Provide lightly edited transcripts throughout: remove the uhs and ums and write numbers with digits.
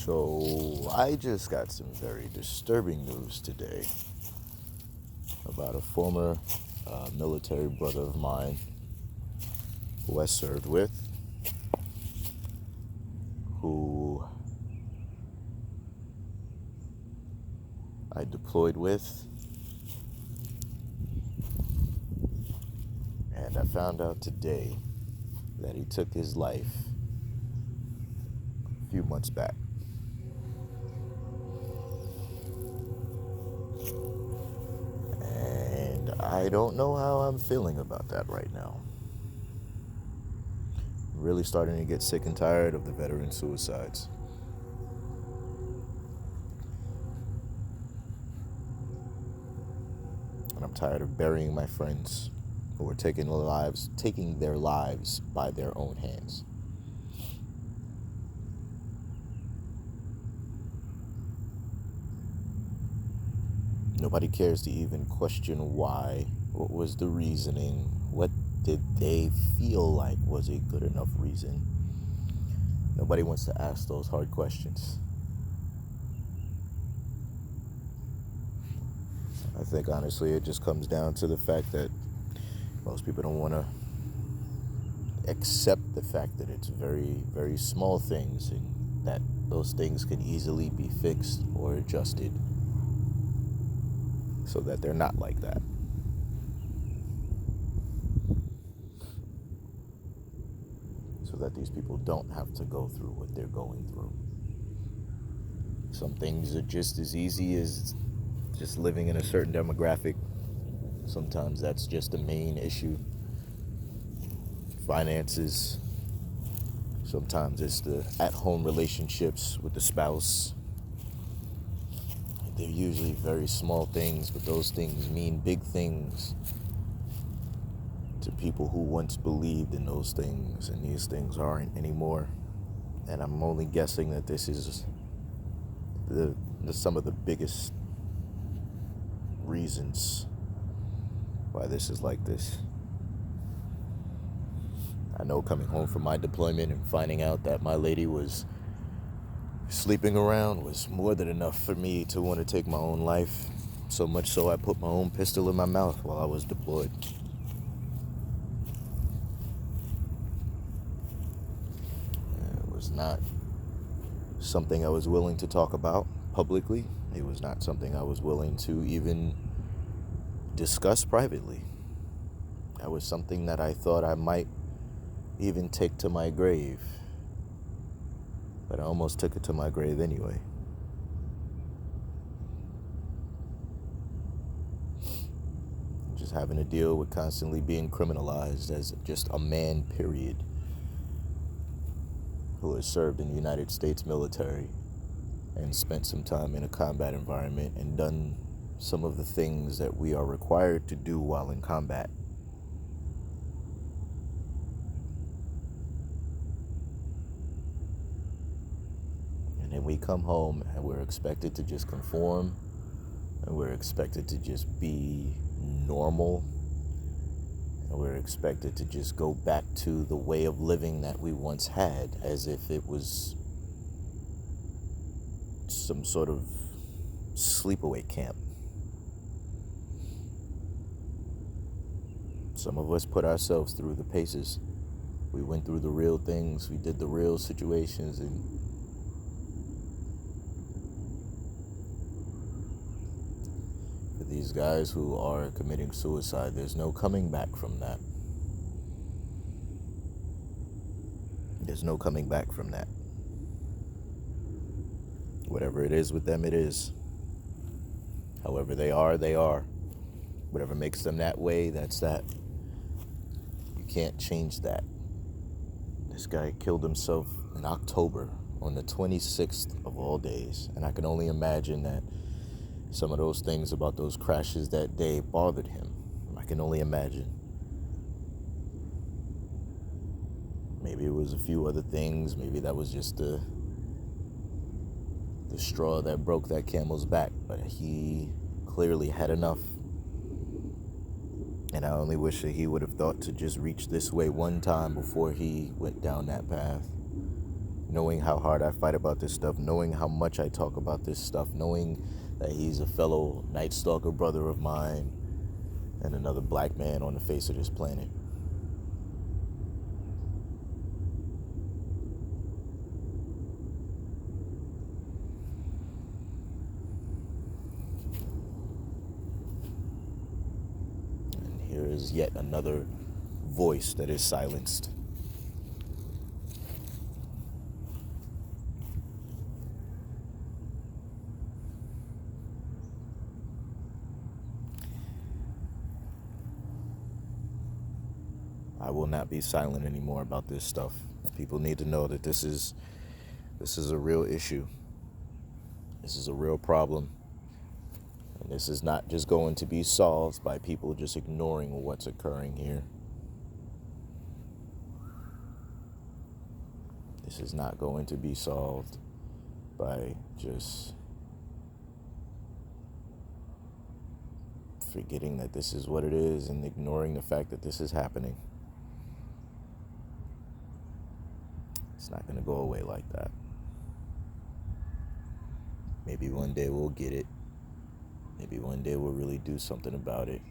So, I just got some very disturbing news today about a former military brother of mine who I served with, who I deployed with, and I found out today that he took his life a few months back. And I don't know how I'm feeling about that right now. I'm really starting to get sick and tired of the veteran suicides. And I'm tired of burying my friends who are taking their lives by their own hands. Nobody cares to even question why. What was the reasoning? What did they feel like was a good enough reason? Nobody wants to ask those hard questions. I think honestly it just comes down to the fact that most people don't want to accept the fact that it's very, very small things and that those things can easily be fixed or adjusted so that they're not like that. So that these people don't have to go through what they're going through. Some things are just as easy as just living in a certain demographic. Sometimes that's just the main issue. Finances. Sometimes it's the at-home relationships with the spouse. They're usually very small things, but those things mean big things to people who once believed in those things, and these things aren't anymore. And I'm only guessing that this is some of the biggest reasons why this is like this. I know coming home from my deployment and finding out that my lady was sleeping around was more than enough for me to want to take my own life. So much so I put my own pistol in my mouth while I was deployed. It was not something I was willing to talk about publicly. It was not something I was willing to even discuss privately. That was something that I thought I might even take to my grave. But I almost took it to my grave anyway. Just having to deal with constantly being criminalized as just a man, period, who has served in the United States military and spent some time in a combat environment and done some of the things that we are required to do while in combat. And then we come home and we're expected to just conform, and we're expected to just be normal, and we're expected to just go back to the way of living that we once had, as if it was some sort of sleepaway camp. Some of us put ourselves through the paces. We went through the real things. We did the real situations, and for these guys who are committing suicide, there's no coming back from that. There's no coming back from that. Whatever it is with them, it is. However they are, they are. Whatever makes them that way, that's that. You can't change that. This guy killed himself in October on the 26th of all days. And I can only imagine that some of those things about those crashes that day bothered him. I can only imagine. Maybe it was a few other things. Maybe that was just the straw that broke that camel's back. But he clearly had enough. And I only wish that he would have thought to just reach this way one time before he went down that path. knowing how hard I fight about this stuff, knowing how much I talk about this stuff, knowing that he's a fellow Night Stalker brother of mine and another black man on the face of this planet. And here is yet another voice that is silenced. I will not be silent anymore about this stuff. People need to know that this is a real issue. This is a real problem. And this is not just going to be solved by people just ignoring what's occurring here. This is not going to be solved by just forgetting that this is what it is and ignoring the fact that this is happening. It's not going to go away like that. Maybe one day we'll get it. Maybe one day we'll really do something about it.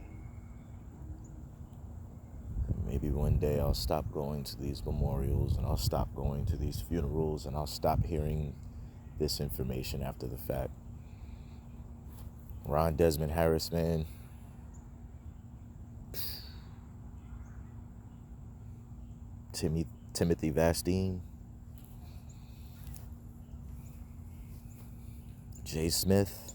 Maybe one day I'll stop going to these memorials and I'll stop going to these funerals and I'll stop hearing this information after the fact. Ron Desmond Harris, man. Timothy Vastine. Jay Smith.